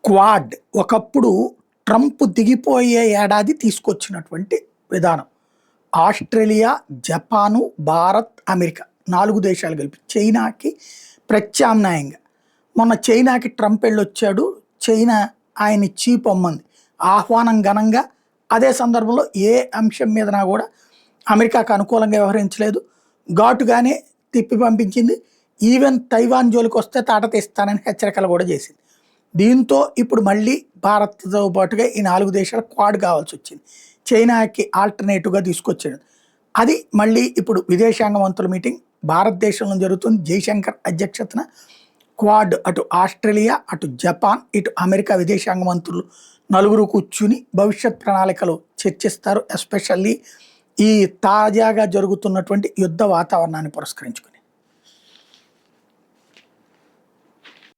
Quad ఒకప్పుడు Trump దిగిపోయే ఏడాది తీసుకొచ్చినటువంటి విధానం. ఆస్ట్రేలియా, జపాను, భారత్, అమెరికా 4 దేశాలు కలిపి చైనాకి ప్రత్యామ్నాయంగా. మొన్న చైనాకి ట్రంప్ వెళ్ళొచ్చాడు. చైనా ఆయన్ని పొమ్మంది. ఆహ్వానం ఘనంగా. అదే సందర్భంలో ఏ అంశం మీదనా కూడా అమెరికాకు అనుకూలంగా వ్యవహరించలేదు. ఘాటుగానే తిప్పి పంపించింది. ఈవెన్ తైవాన్ జోలికి వస్తే తాట తీస్తానని హెచ్చరికలు కూడా చేసింది. దీంతో ఇప్పుడు మళ్ళీ భారత్తో పాటుగా ఈ 4 దేశాలు క్వాడ్ కావాల్సి వచ్చింది. చైనాకి ఆల్టర్నేటివ్గా తీసుకొచ్చాడు. అది మళ్ళీ ఇప్పుడు విదేశాంగ మంత్రుల మీటింగ్ భారతదేశంలో జరుగుతుంది. జైశంకర్ అధ్యక్షతన క్వాడ్, అటు ఆస్ట్రేలియా, అటు జపాన్, ఇటు అమెరికా విదేశాంగ మంత్రులు నలుగురు కూర్చుని భవిష్యత్ ప్రణాళికలు చర్చిస్తారు. ఎస్పెషల్లీ ఈ తాజాగా జరుగుతున్నటువంటి యుద్ధ వాతావరణాన్ని పురస్కరించుకుని.